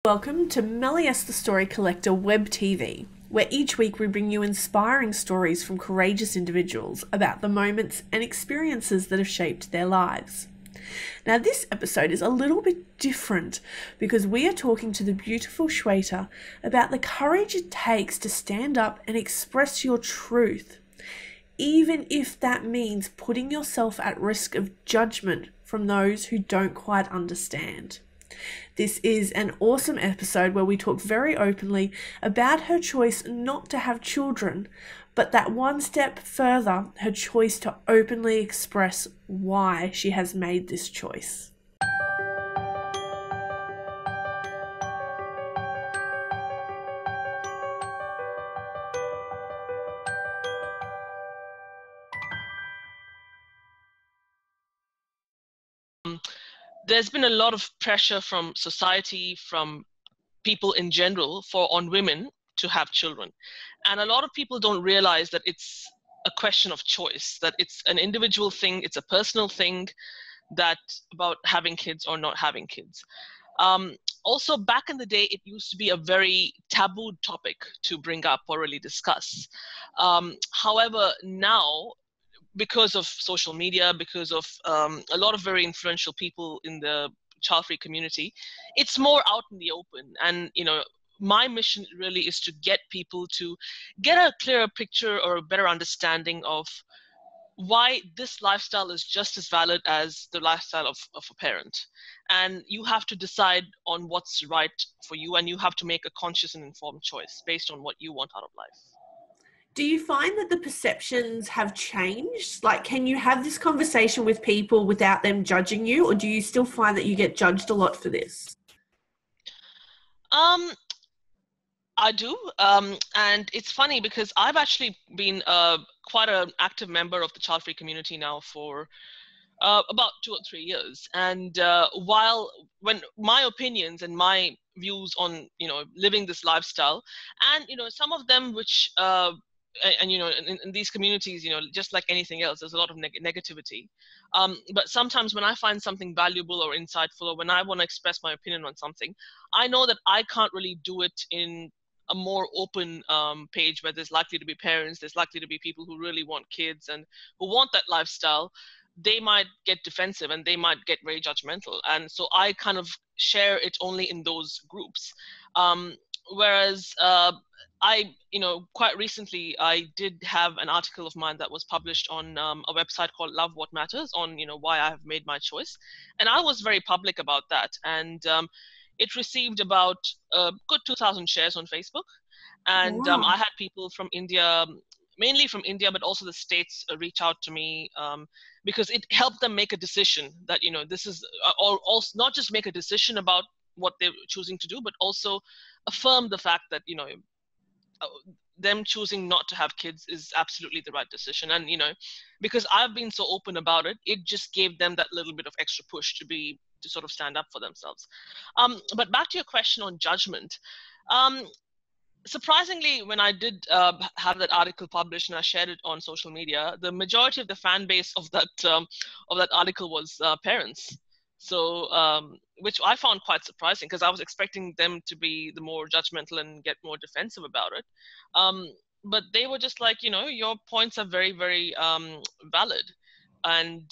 Welcome to MellyS The Story Collector Web TV, where each week we bring you inspiring stories from courageous individuals about the moments and experiences that have shaped their lives. Now, this episode is a little bit different because we are talking to the beautiful Shweta about the courage it takes to stand up and express your truth, even if that means putting yourself at risk of judgment from those who don't quite understand. This is an awesome episode where we talk very openly about her choice not to have children, but that one step further, her choice to openly express why she has made this choice. There's been a lot of pressure from society, from people in general, on women to have children. And a lot of people don't realize that it's a question of choice, that it's an individual thing, it's a personal thing, that about having kids or not having kids. Also, back in the day, it used to be a very taboo topic to bring up or really discuss. However, now, because of social media, because of a lot of very influential people in the child-free community, it's more out in the open. And my mission really is to get people to get a clearer picture or a better understanding of why this lifestyle is just as valid as the lifestyle of a parent. And you have to decide on what's right for you, and you have to make a conscious and informed choice based on what you want out of life. Do you find that the perceptions have changed? Like, can you have this conversation with people without them judging you, or do you still find that you get judged a lot for this? I do. And it's funny because I've actually been quite an active member of the child-free community now for about 2 or 3 years. And when my opinions and my views on, living this lifestyle, and, some of them which, in these communities, just like anything else, there's a lot of negativity. But sometimes when I find something valuable or insightful, or when I want to express my opinion on something, I know that I can't really do it in a more open page where there's likely to be parents, there's likely to be people who really want kids and who want that lifestyle. They might get defensive and they might get very judgmental. And so I kind of share it only in those groups. Whereas quite recently, I did have an article of mine that was published on a website called Love What Matters on, why I have made my choice. And I was very public about that. And it received about a good 2,000 shares on Facebook. And Wow. I had people from India, mainly from India, but also the States, reach out to me because it helped them make a decision that, this is, or also not just make a decision about what they're choosing to do, but also affirm the fact that, them choosing not to have kids is absolutely the right decision. And, because I've been so open about it, it just gave them that little bit of extra push to sort of stand up for themselves. But back to your question on judgment. Surprisingly, when I did have that article published and I shared it on social media, the majority of the fan base of that article was parents. So, which I found quite surprising because I was expecting them to be the more judgmental and get more defensive about it. But they were just like, your points are very, very valid, and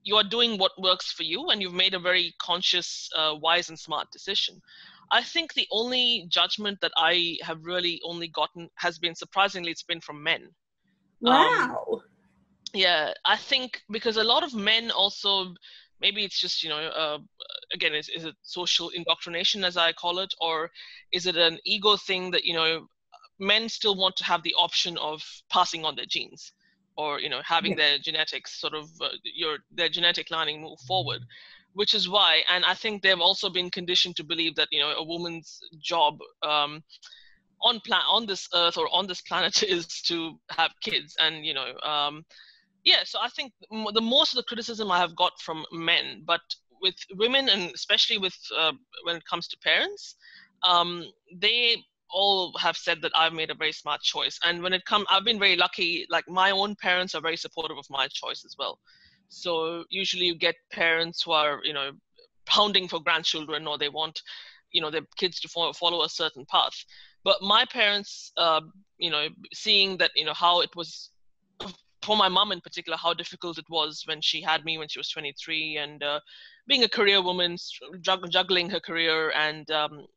you are doing what works for you, and you've made a very conscious, wise, and smart decision. I think the only judgment that I have really only gotten has been, surprisingly, it's been from men. Wow. Yeah, I think because a lot of men also, maybe it's just, again, is it social indoctrination, as I call it, or is it an ego thing that, men still want to have the option of passing on their genes, or, having their genetics sort of, their genetic lining move forward. Which is why, and I think they've also been conditioned to believe that, a woman's job on this earth or on this planet is to have kids. And, yeah, so I think the most of the criticism I have got from men, but with women, and especially with when it comes to parents, they all have said that I've made a very smart choice. And when it comes, I've been very lucky, like my own parents are very supportive of my choice as well. So usually you get parents who are, pounding for grandchildren, or they want their kids to follow a certain path. But my parents, seeing that, how it was for my mom in particular, how difficult it was when she had me when she was 23, and being a career woman, juggling her career and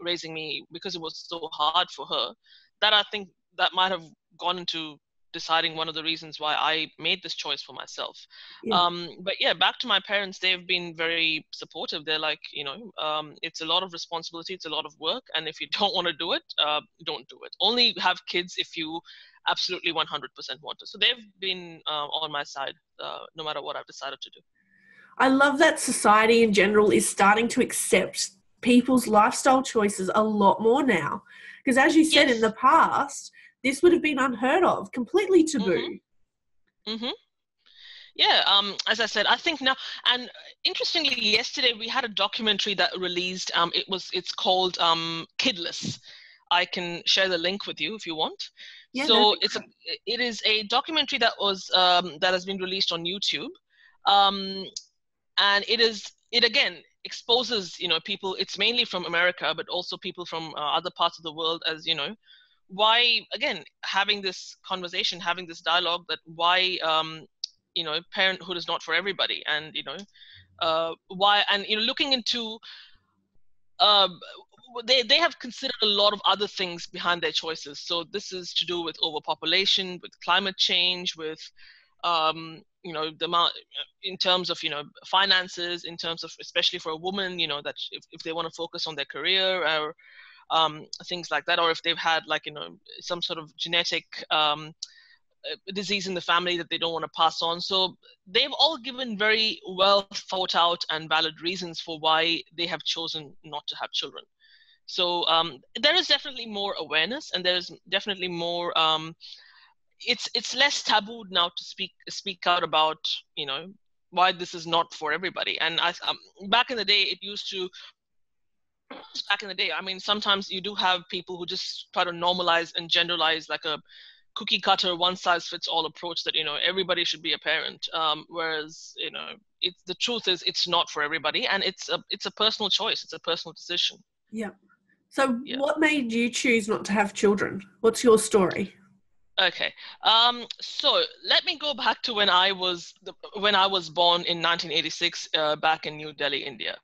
raising me, because it was so hard for her, that I think that might have gone into deciding one of the reasons why I made this choice for myself. Yeah. But yeah, back to my parents, they've been very supportive. They're like, it's a lot of responsibility, it's a lot of work, and if you don't want to do it, don't do it. Only have kids if you absolutely 100% want to. So they've been on my side, no matter what I've decided to do. I love that society in general is starting to accept people's lifestyle choices a lot more now. Because as you said, in Yes. the past, this would have been unheard of, completely taboo. Mm-hmm. Yeah, as I said, I think now, and interestingly, yesterday we had a documentary that released. It's called Kidless. I can share the link with you if you want. Yeah, that'd So be great. it is a documentary that has been released on YouTube, um, and it again exposes, people. It's mainly from America, but also people from other parts of the world, as why, again, having this conversation, having this dialogue, that why parenthood is not for everybody, and why, and looking into uh, they have considered a lot of other things behind their choices. So this is to do with overpopulation, with climate change, with the amount, in terms of finances, in terms of, especially for a woman, that if they want to focus on their career, or things like that, or if they've had, like, some sort of genetic disease in the family that they don't want to pass on. So they've all given very well thought out and valid reasons for why they have chosen not to have children. So there is definitely more awareness, and there's definitely more. It's less taboo now to speak out about why this is not for everybody. And back in the day, it used to. Back in the day, I mean, sometimes you do have people who just try to normalize and generalize, like a cookie cutter, one size fits all approach, that everybody should be a parent, whereas it's, the truth is, it's not for everybody, and it's a personal choice, it's a personal decision. Yeah. So Yeah. what made you choose not to have children? What's your story? Okay. So let me go back to when I was born in 1986, back in New Delhi, India.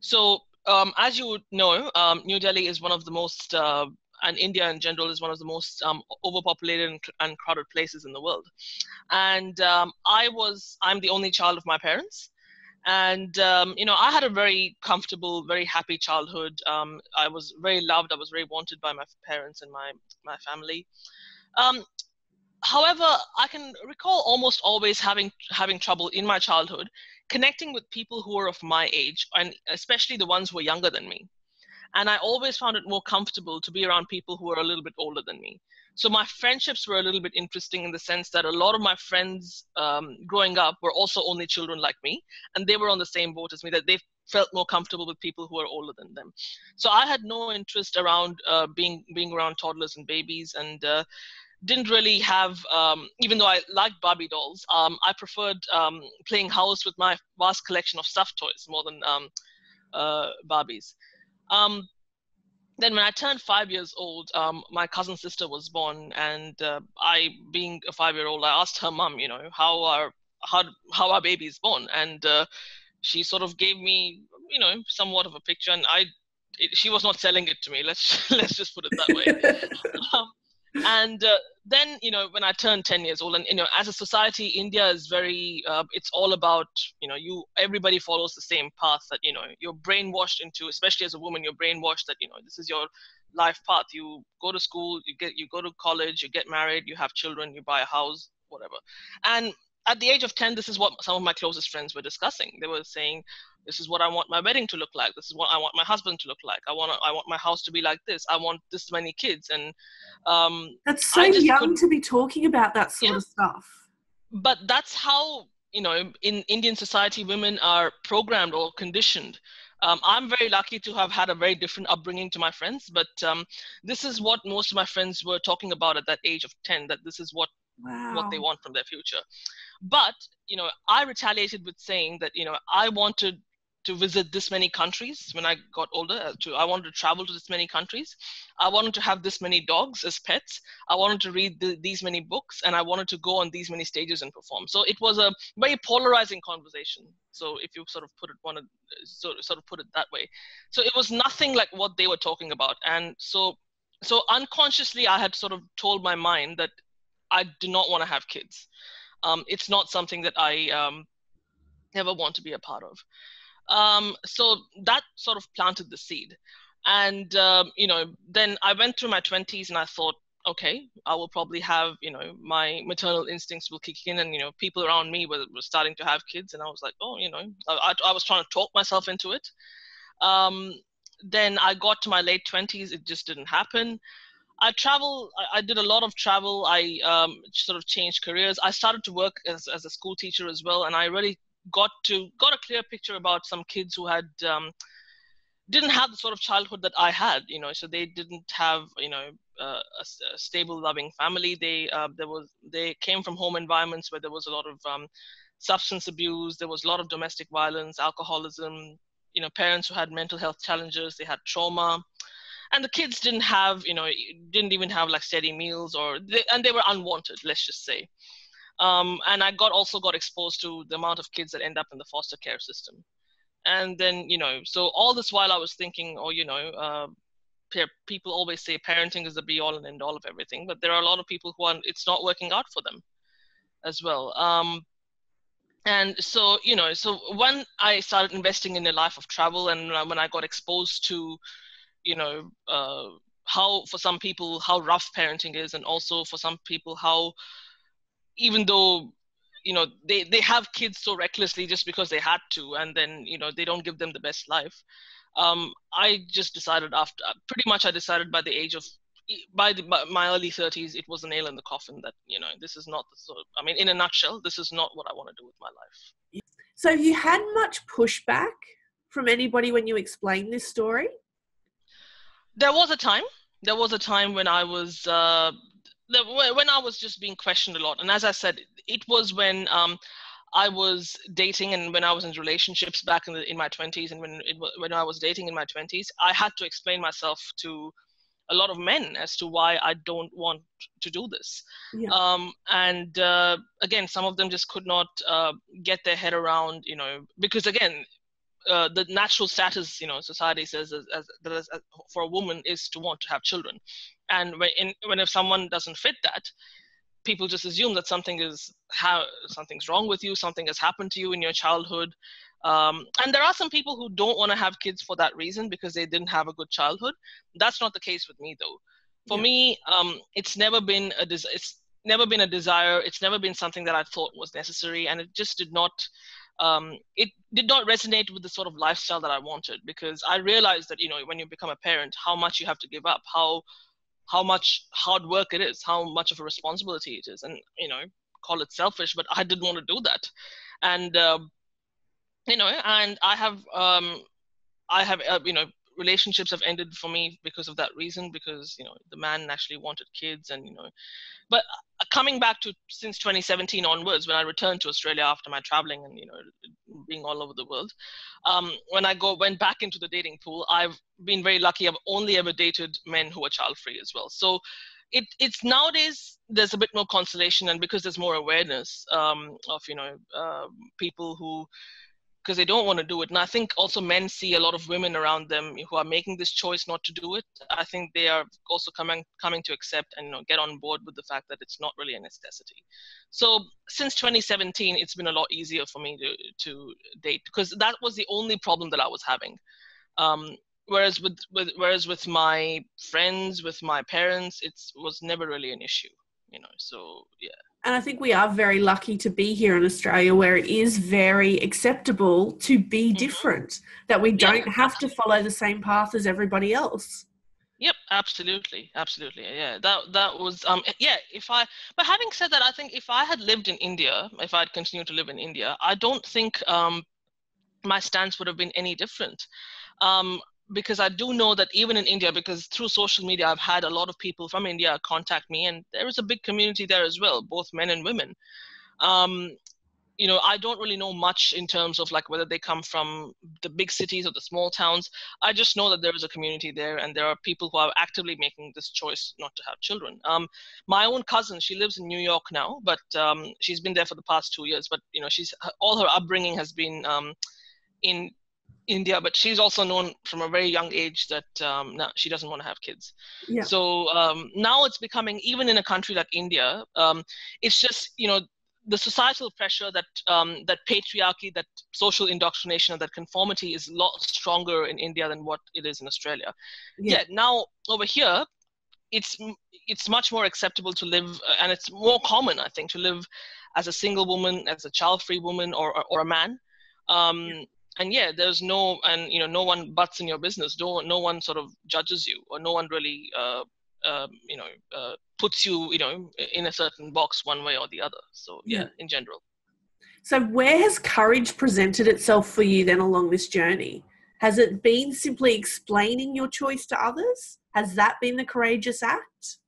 So as you would know, New Delhi is one of the most and India in general is one of the most overpopulated and crowded places in the world. And I'm the only child of my parents. And I had a very comfortable, very happy childhood. I was very loved. I was very wanted by my parents and my family. Um, However, I can recall almost always having trouble in my childhood connecting with people who were of my age, and especially the ones who were younger than me. And I always found it more comfortable to be around people who were a little bit older than me. So my friendships were a little bit interesting, in the sense that a lot of my friends growing up were also only children like me, and they were on the same boat as me, that they felt more comfortable with people who are older than them. So I had no interest around being around toddlers and babies, and didn't really have, even though I liked Barbie dolls, I preferred playing house with my vast collection of stuffed toys more than Barbies. Um, then when I turned 5 years old, my cousin sister was born, and I, being a 5-year old, I asked her mum, how our baby is born, and she sort of gave me, somewhat of a picture, and she was not selling it to me. Let's just put it that way. Um, and then, when I turned 10 years old, and as a society, India is very it's all about, everybody follows the same path, that you're brainwashed into, especially as a woman, you're brainwashed that this is your life path. You go to school, you go to college, you get married, you have children, you buy a house, whatever. And at the age of 10, this is what some of my closest friends were discussing. They were saying, this is what I want my wedding to look like, this is what I want my husband to look like, I want my house to be like this, I want this many kids. And That's so I just young couldn't. to be talking about that sort Yeah, of stuff. but that's how, in Indian society, women are programmed or conditioned. I'm very lucky to have had a very different upbringing to my friends, but this is what most of my friends were talking about at that age of 10, that this is what they Wow. want from their future. But I retaliated with saying that I wanted to visit this many countries when I got older. I wanted to travel to this many countries. I wanted to have this many dogs as pets. I wanted to read these many books, and I wanted to go on these many stages and perform. So it was a very polarizing conversation. So if you sort of sort of put it that way, so it was nothing like what they were talking about. And so unconsciously, I had sort of told my mind that I do not want to have kids. It's not something that I ever want to be a part of. So that sort of planted the seed. And, then I went through my 20s and I thought, okay, I will probably have, my maternal instincts will kick in, and, people around me were starting to have kids. And I was like, oh, I was trying to talk myself into it. Then I got to my late 20s. It just didn't happen. I did a lot of travel. I sort of changed careers. I started to work as a school teacher as well. And I really got a clear picture about some kids who had didn't have the sort of childhood that I had, so they didn't have, a stable, loving family. They came from home environments where there was a lot of substance abuse. There was a lot of domestic violence, alcoholism, parents who had mental health challenges. They had trauma. And the kids didn't didn't even have like steady meals, and they were unwanted, let's just say. And I also got exposed to the amount of kids that end up in the foster care system. And then, so all this while I was thinking, people always say parenting is the be all and end all of everything, but there are a lot of people it's not working out for them as well. And so, so when I started investing in a life of travel, and when I got exposed to, how for some people, how rough parenting is, and also for some people, how even though they have kids so recklessly just because they had to, and then they don't give them the best life. I just decided I decided by the age of my early 30s, it was a nail in the coffin that this is not the sort of, I mean, in a nutshell, this is not what I want to do with my life. So you had much pushback from anybody when you explained this story? There was a time when I was when I was just being questioned a lot. And as I said, it was when I was dating, and when I was in relationships back in my 20s, and when I was dating in my 20s, I had to explain myself to a lot of men as to why I don't want to do this. Yeah. And again, some of them just could not get their head around, because again, the natural status, society says as for a woman is to want to have children. And when if someone doesn't fit that, people just assume that something's wrong with you, something has happened to you in your childhood. And there are some people who don't want to have kids for that reason, because they didn't have a good childhood. That's not the case with me, though. For me, it's never been a desire. It's never been something that I thought was necessary, and it just did not. It did not resonate with the sort of lifestyle that I wanted, because I realized that when you become a parent, how much you have to give up, how much hard work it is, how much of a responsibility it is, and call it selfish, but I didn't want to do that. And and I have relationships have ended for me because of that reason, because the man actually wanted kids. And but coming back to since 2017 onwards, when I returned to Australia after my traveling and being all over the world, when I went back into the dating pool, I've been very lucky. I've only ever dated men who are child free as well. So it's nowadays there's a bit more consolation, and because there's more awareness of people who, because they don't want to do it. And I think also men see a lot of women around them who are making this choice not to do it. I think they are also coming to accept and get on board with the fact that it's not really a necessity. So since 2017, it's been a lot easier for me to date, because that was the only problem that I was having. Whereas with my friends, with my parents, it was never really an issue. So yeah. And I think we are very lucky to be here in Australia, where it is very acceptable to be different, that we don't have to follow the same path as everybody else. Yep, absolutely. Yeah, that was but having said that, I think if I had lived in India, if I'd continued to live in India, I don't think my stance would have been any different. Because I do know that even in India, because through social media, I've had a lot of people from India contact me, and there is a big community there as well, both men and women. I don't really know much in terms of like whether they come from the big cities or the small towns. I just know that there is a community there, and there are people who are actively making this choice not to have children. My own cousin, she lives in New York now, but she's been there for the past 2 years. But all her upbringing has been in India, but she's also known from a very young age that no, she doesn't want to have kids. Yeah. So now it's becoming, even in a country like India, it's just, the societal pressure that that patriarchy, that social indoctrination, and that conformity is a lot stronger in India than what it is in Australia. Yeah. Now over here, it's much more acceptable to live, and it's more common, I think, to live as a single woman, as a child-free woman, or a man. And there's no one butts in your business. No one sort of judges you, or no one really puts you in a certain box one way or the other. So in general. So where has courage presented itself for you then along this journey? Has it been simply explaining your choice to others? Has that been the courageous act?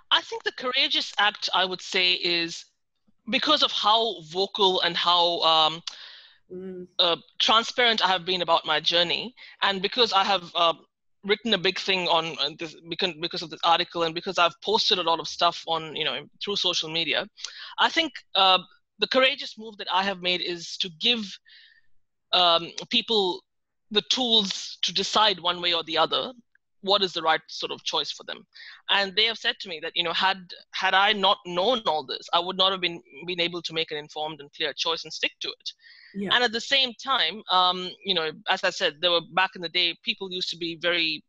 I think the courageous act, I would say, is because of how vocal and how transparent I have been about my journey, and because I have written a big thing on this because of this article, and because I've posted a lot of stuff on through social media. I think the courageous move that I have made is to give people the tools to decide one way or the other what is the right sort of choice for them. And they have said to me that had I not known all this, I would not have been able to make an informed and clear choice and stick to it. Yeah. And at the same time, as I said, there were, back in the day, people used to be very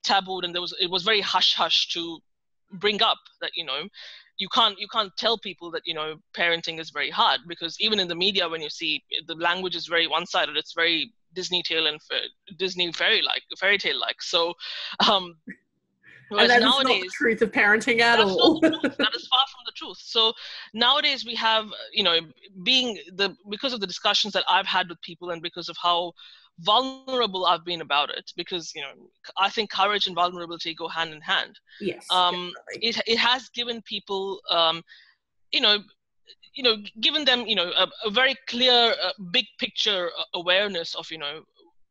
tabooed, and it was very hush hush to bring up that you can't tell people that parenting is very hard, because even in the media, when you see the language is very one-sided, it's very Disney tale and Disney fairy tale like. So whereas and that nowadays, is not the truth of parenting at all. That is far from the truth. So nowadays we have, because of the discussions that I've had with people, and because of how vulnerable I've been about it, because I think courage and vulnerability go hand in hand. Yes, it has given people given them a very clear big picture awareness of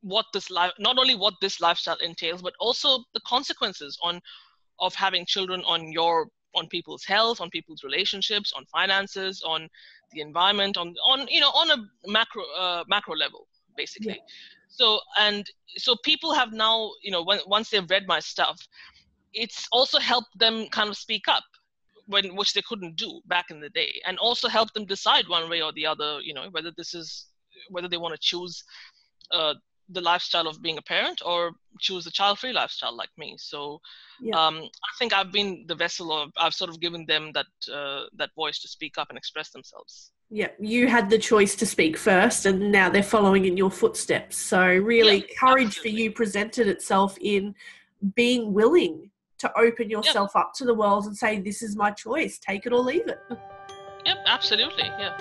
what this life, not only what this lifestyle entails, but also the consequences of having children on people's health, on people's relationships, on finances, on the environment, on a macro level, basically. Yeah. So people have now, once they've read my stuff, it's also helped them kind of speak up, which they couldn't do back in the day, and also help them decide one way or the other, whether they want to choose the lifestyle of being a parent, or choose the child-free lifestyle like me. So I think I've been the vessel, of I've sort of given them that voice to speak up and express themselves. Yeah, you had the choice to speak first, and now they're following in your footsteps. So really, courage for you presented itself in being willing to open yourself up to the world and say, this is my choice, take it or leave it. Yep, absolutely, yeah.